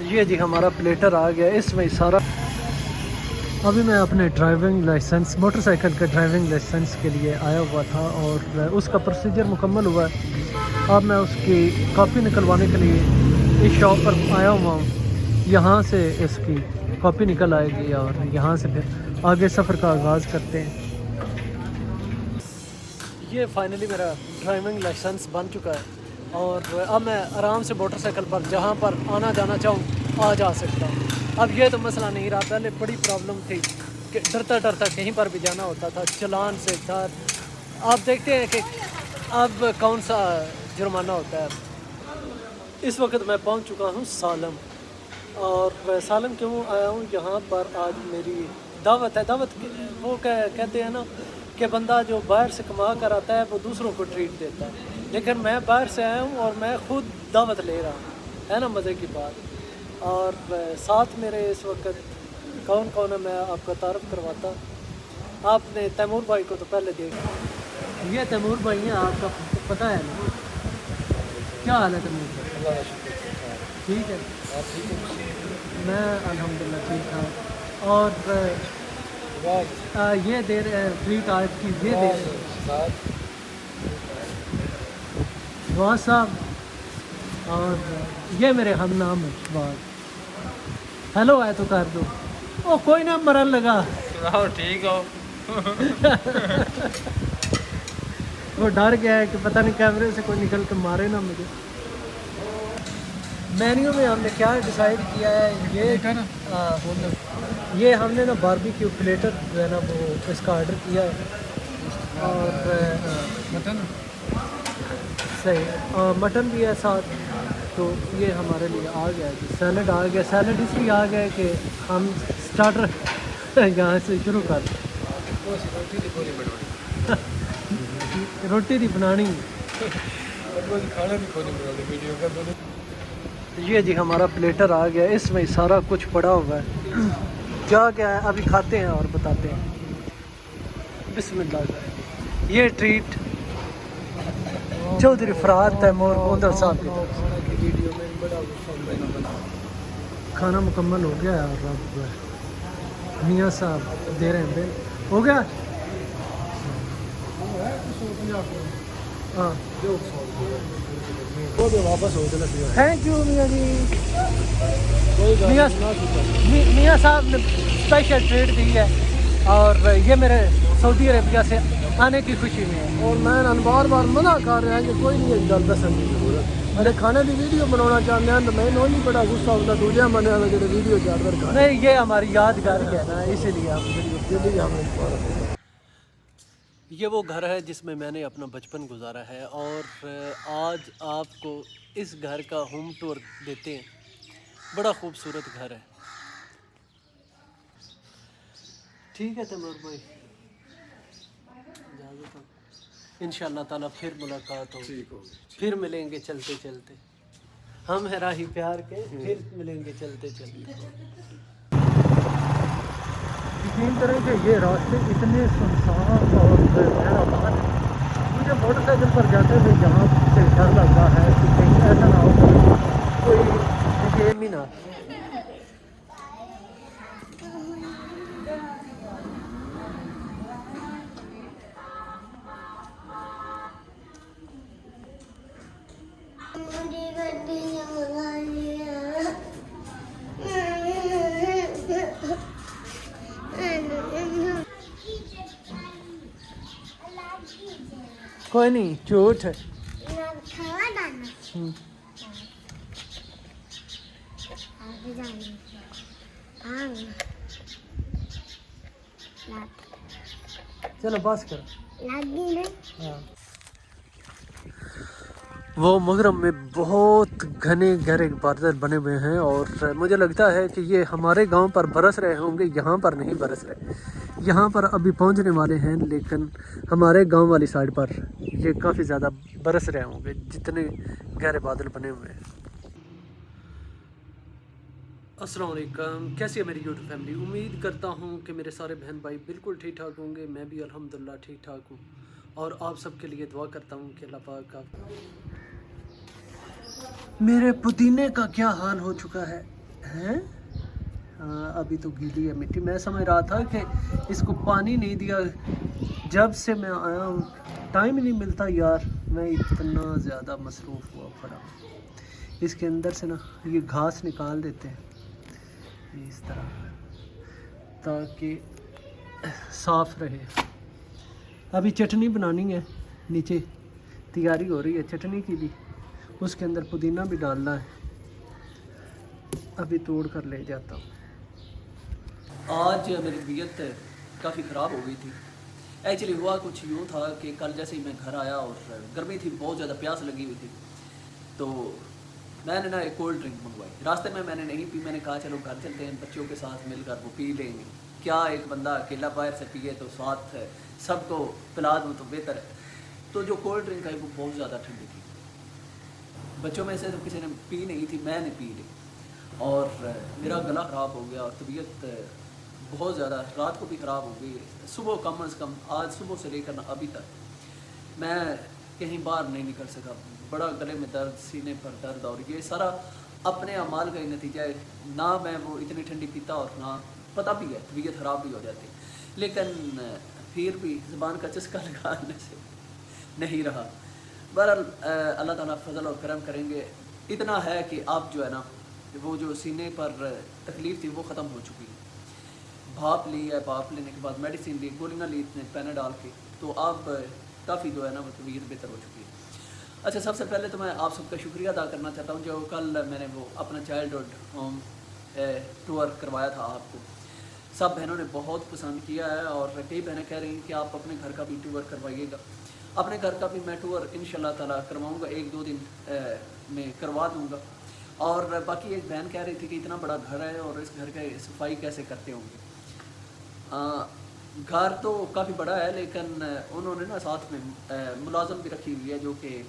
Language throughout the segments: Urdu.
یہ جی ہمارا پلیٹر آ گیا، اس میں سارا ابھی میں اپنے ڈرائیونگ لائسنس موٹر سائیکل کے ڈرائیونگ لائسنس کے لیے آیا ہوا تھا اور اس کا پروسیجر مکمل ہوا ہے۔ اب میں اس کی کاپی نکلوانے کے لیے اس شاپ پر آیا ہوا ہوں، یہاں سے اس کی کاپی نکل آئے گی اور یہاں سے پھر آگے سفر کا آغاز کرتے ہیں۔ یہ فائنلی میرا ڈرائیونگ لائسنس بن چکا ہے اور اب میں آرام سے موٹر سائیکل پر جہاں پر آنا جانا چاہوں آ جا سکتا ہوں۔ اب یہ تو مسئلہ نہیں رہا، پہلے بڑی پرابلم تھی کہ ڈرتا کہیں پر بھی جانا ہوتا تھا، چلان سے ڈر۔ آپ دیکھتے ہیں کہ اب کون سا جرمانہ ہوتا ہے۔ اس وقت میں پہنچ چکا ہوں سالم، اور سالم کیوں آیا ہوں یہاں پر؟ آج میری دعوت ہے۔ دعوت وہ کہتے ہیں نا کہ بندہ جو باہر سے کما کر آتا ہے وہ دوسروں کو ٹریٹ دیتا ہے، لیکن میں باہر سے آیا ہوں اور میں خود دعوت لے رہا ہوں، ہے نا مزے کی بات۔ اور ساتھ میرے اس وقت کون کون ہے میں آپ کا تعارف کرواتا۔ آپ نے تیمور بھائی کو تو پہلے دیکھا، یہ تیمور بھائی ہیں، آپ کا پتہ ہے نا؟ کیا حال ہے تیمور بھائی؟ ٹھیک ہے، میں الحمدللہ ٹھیک ٹھاک۔ اور یہ دے رہے ہیں ٹریٹ آج کی، یہ دے رہے ہیں شہباز صاحب، اور یہ میرے ہم نام ہے شہباز۔ ہیلو ہے تو کر دو، او کوئی نہ مرن لگا، ٹھیک ہو؟ وہ ڈر گیا ہے کہ پتہ نہیں کیمرے سے کوئی نکل کے مارے نا مجھے۔ مینیو میں ہم نے کیا ڈیسائیڈ کیا ہے، یہ ہم نے نا باربیکیو پلیٹر جو ہے نا وہ اس کا آرڈر کیا ہے، اور مٹن صحیح، اور مٹن بھی ہے ساتھ، تو یہ ہمارے لیے آ گیا جی۔ سیلڈ آ گیا، سیلڈ اس لیے آ گیا کہ ہم سٹارٹر یہاں سے شروع کر دیں۔ روٹی دی بنانی، یہ جی ہمارا پلیٹر آ گیا، اس میں سارا کچھ پڑا ہوا ہے۔ کیا کیا ہے ابھی کھاتے ہیں اور بتاتے ہیں۔ بسم اللہ۔ یہ ٹریٹ چودھری فرات تیمور بوندر صاحب کی طرف سے۔ کھانا مکمل ہو گیا ہے اور اب میاں صاحب دے رہے ہیں بل۔ ہو گیا؟ ہاں، تھینک یو میاں جی۔ میاں صاحب نے اسپیشل ٹریٹ دی ہے اور یہ میرے سعودی عربیہ سے آنے کی خوشی میں ہے، اور میں بار بار منع کر رہا ہے کہ کوئی نہیں ایک گل دسن کی ضرورت، میرے کھانے کی ویڈیو بنانا چاہتے ہیں تو میں نہیں بڑا غصہ ہوتا دوجے بنے والے جو ویڈیو چار کر نہیں، یہ ہماری یادگار ہے نا، اسی لیے ہم یہ وہ گھر ہے جس میں میں نے اپنا بچپن گزارا ہے، اور آج آپ کو اس گھر کا ہوم ٹور دیتے ہیں۔ بڑا خوبصورت گھر ہے۔ ٹھیک ہے تیمور بھائی، اجازت ہو، انشاءاللہ تعالیٰ پھر ملاقات ہوگی، پھر ملیں گے چلتے چلتے، ہم ہیں راہی پیار کے، پھر ملیں گے چلتے چلتے۔ یقین کریں کہ یہ راستے اتنے سنسان اور مہربان ہیں، مجھے موٹر سائیکل پر جاتے ہوئے یہاں سے ڈر لگتا ہے کہ کہیں ایسا نہ ہو کہ کوئی گیم ہی نہ۔ کوئی نہیں، جھوٹ ہے۔ چلو بس کرو۔ ہاں، وہ مغرب میں بہت گھنے گہرے بادل بنے ہوئے ہیں، اور مجھے لگتا ہے کہ یہ ہمارے گاؤں پر برس رہے ہوں گے، یہاں پر نہیں برس رہے، یہاں پر ابھی پہنچنے والے ہیں، لیکن ہمارے گاؤں والی سائڈ پر یہ کافی زیادہ برس رہے ہوں گے جتنے گہرے بادل بنے ہوئے ہیں۔ السلام علیکم، کیسی ہے میری یوٹیوب فیملی؟ امید کرتا ہوں کہ میرے سارے بہن بھائی بالکل ٹھیک ٹھاک ہوں گے، میں بھی الحمدللہ ٹھیک ٹھاک ہوں، اور آپ سب کے لیے دعا کرتا ہوں کہ اللہ پاک آپ۔ میرے پودینے کا کیا حال ہو چکا ہے، ہیں ہاں ابھی تو گیلی ہے مٹی. میں سمجھ رہا تھا کہ اس کو پانی نہیں دیا. جب سے میں آیا ہوں ٹائم ہی نہیں ملتا یار, میں اتنا زیادہ مصروف ہوا پڑا. اس کے اندر سے نا یہ گھاس نکال دیتے ہیں اس طرح تاکہ صاف رہے. ابھی چٹنی بنانی ہے, نیچے تیاری ہو رہی ہے چٹنی کی بھی. اس کے اندر پودینہ بھی ڈالنا ہے, ابھی توڑ کر لے جاتا ہوں. آج میری طبیعت کافی خراب ہو گئی تھی. ایکچولی ہوا کچھ یوں تھا کہ کل جیسے ہی میں گھر آیا اور گرمی تھی, بہت زیادہ پیاس لگی ہوئی تھی, تو میں نے نا ایک کولڈ ڈرنک منگوائی. راستے میں نے نہیں پی, میں نے کہا چلو گھر چلتے ہیں, بچوں کے ساتھ مل کر وہ پی لیں گے. کیا ایک بندہ اکیلا باہر سے پیے تو ساتھ سب کو پلا دوں تو بہتر ہے. تو جو کولڈ ڈرنک ہے وہ بہت زیادہ ٹھنڈی تھی. بچوں میں سے تو کسی نے پی نہیں تھی, میں نے پی لی اور میرا گلا خراب ہو گیا اور طبیعت بہت زیادہ رات کو بھی خراب ہو گئی. صبح کم از کم آج صبح سے لے کر ابھی تک میں کہیں باہر نہیں نکل سکا. بڑا گلے میں درد, سینے پر درد, اور یہ سارا اپنے اعمال کا ہی نتیجہ ہے. نہ میں وہ اتنی ٹھنڈی پیتا اور نہ پتہ بھی ہے طبیعت خراب بھی ہو جاتی, لیکن پھر بھی زبان کا چسکا لگانے سے نہیں رہا. بہرحال اللہ تعالیٰ فضل اور کرم کریں گے. اتنا ہے کہ اب جو ہے نا وہ جو سینے پر تکلیف تھی وہ ختم ہو چکی ہے. بھاپ لی ہے, بھاپ لینے کے بعد میڈیسین لی, گولیاں لی اتنے پیناڈال کی, تو اب کافی جو ہے نا وہ طبیعت بہتر ہو چکی ہے. اچھا, سب سے پہلے تو میں آپ سب کا شکریہ ادا کرنا چاہتا ہوں جو کل میں نے وہ اپنا چائلڈہڈ ہوم ٹور کروایا تھا آپ کو. سب بہنوں نے بہت پسند کیا ہے اور کئی بہنیں کہہ رہی ہیں کہ آپ اپنے گھر کا بھی ٹور کروائیے گا. اپنے گھر کا بھی میں ٹور انشاءاللہ تعالیٰ کرواؤں گا, 1-2 دن میں کروا دوں گا. اور باقی ایک بہن کہہ رہی تھی کہ اتنا بڑا گھر ہے اور اس گھر کی صفائی کیسے کرتے ہوں گے. گھر تو کافی بڑا ہے لیکن انہوں نے نا ساتھ میں ملازم بھی رکھی ہوئی ہے جو کہ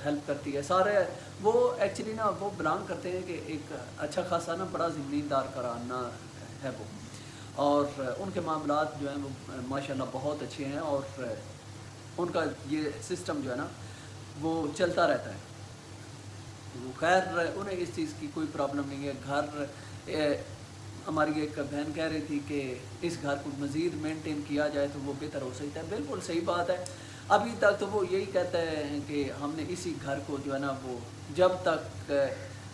ہیلپ کرتی ہے. سارے وہ ایکچولی نا وہ بلانگ کرتے ہیں کہ ایک اچھا خاصا نا بڑا زمیندار گھرانہ ہے وہ, اور ان کے معاملات جو ہیں وہ ماشاءاللہ بہت اچھے ہیں اور ان کا یہ سسٹم جو ہے نا وہ چلتا رہتا ہے. خیر انہیں اس چیز کی کوئی پرابلم نہیں ہے. گھر ہماری ایک بہن کہہ رہی تھی کہ اس گھر کو مزید مینٹین کیا جائے تو وہ بہتر ہو سکتا ہے. بالکل صحیح بات ہے. ابھی تک تو وہ یہی کہتے ہیں کہ ہم نے اسی گھر کو جو ہے نا وہ جب تک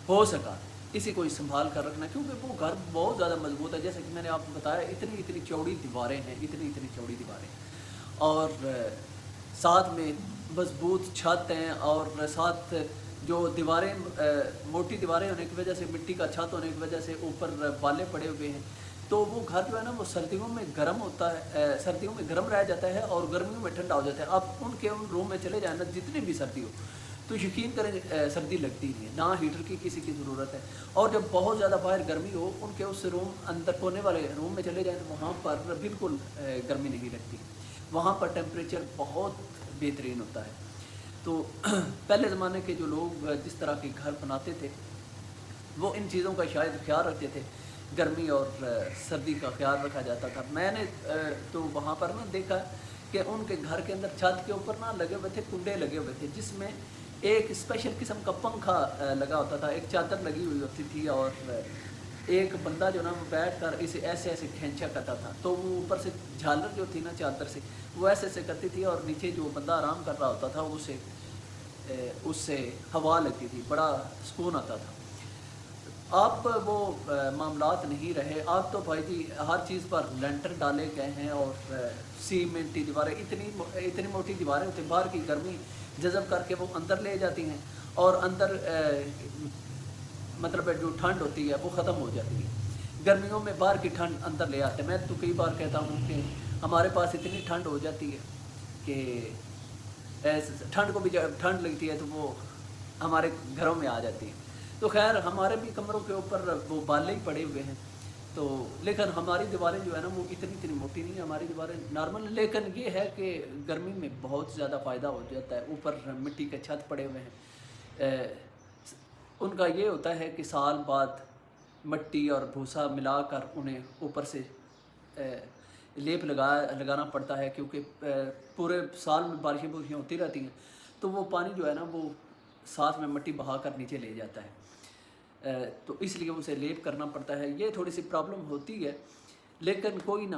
ہو سکا اسی کو سنبھال کر رکھنا, کیونکہ وہ گھر بہت زیادہ مضبوط ہے. جیسے کہ میں نے آپ کو بتایا اتنی چوڑی دیواریں ہیں, اتنی چوڑی دیواریں, اور ساتھ میں مضبوط چھت ہیں, اور ساتھ جو دیواریں موٹی دیواریں ہونے کی وجہ سے, مٹی کا چھت ہونے کی وجہ سے اوپر بالے پڑے ہوئے ہیں, تو وہ گھر جو ہے نا وہ سردیوں میں گرم ہوتا ہے, سردیوں میں گرم رہ جاتا ہے اور گرمیوں میں ٹھنڈا ہو جاتا ہے. آپ ان روم میں چلے جائیں نا جتنی بھی سردی ہو تو یقین کریں سردی لگتی نہیں ہے, نہ ہیٹر کی کسی کی ضرورت ہے. اور جب بہت زیادہ باہر گرمی ہو ان کے اس روم اندر کونے والے روم میں چلے جائیں تو وہاں پر بالکل گرمی نہیں لگتی, وہاں پر ٹیمپریچر بہت بہترین ہوتا ہے. تو پہلے زمانے کے جو لوگ جس طرح کے گھر بناتے تھے وہ ان چیزوں کا شاید خیال رکھتے تھے, گرمی اور سردی کا خیال رکھا جاتا تھا. میں نے تو وہاں پر نا دیکھا کہ ان کے گھر کے اندر چھت کے اوپر نا لگے ہوئے تھے کنڈے لگے ہوئے تھے جس میں ایک اسپیشل قسم کا پنکھا لگا ہوتا تھا, ایک چادر لگی ہوئی ہوتی تھی, اور ایک بندہ جو نا وہ بیٹھ کر اسے ایسے کھینچا کرتا تھا. تو وہ اوپر سے جھالر جو تھی نا چادر سے وہ ایسے کرتی تھی, اور نیچے جو بندہ آرام کر رہا ہوتا تھا اس سے ہوا لگتی تھی, بڑا سکون آتا تھا. اب وہ معاملات نہیں رہے. اب تو بھائی جی ہر چیز پر لینٹر ڈالے گئے ہیں اور سیمنٹی دیواریں, اتنی موٹی دیواریں ہوتی ہیں, باہر کی گرمی جذب کر کے وہ اندر لے جاتی ہیں, اور اندر مطلب جو ٹھنڈ ہوتی ہے وہ ختم ہو جاتی ہے. گرمیوں میں باہر کی ٹھنڈ اندر لے آتے ہیں. میں تو کئی بار کہتا ہوں کہ ہمارے پاس اتنی ٹھنڈ ہو جاتی ہے کہ ٹھنڈ کو بھی جب ٹھنڈ لگتی ہے تو وہ ہمارے گھروں میں آ جاتی ہے. تو خیر ہمارے بھی کمروں کے اوپر وہ بالے ہی پڑے ہوئے ہیں, تو لیکن ہماری دیواریں جو ہے نا وہ اتنی موٹی نہیں ہیں, ہماری دیواریں نارمل. لیکن یہ ہے کہ گرمی میں بہت زیادہ فائدہ ہو جاتا ہے. اوپر مٹی کے چھت پڑے ہوئے ہیں, ان کا یہ ہوتا ہے کہ سال بعد مٹی اور بھوسا ملا کر انہیں اوپر سے لیپ لگانا پڑتا ہے, کیونکہ پورے سال میں بارشیں ہوتی رہتی ہیں, تو وہ پانی جو ہے نا وہ ساتھ میں مٹی بہا کر نیچے لے جاتا ہے. تو اس لیے اسے لیپ کرنا پڑتا ہے. یہ تھوڑی سی پرابلم ہوتی ہے لیکن کوئی نہ.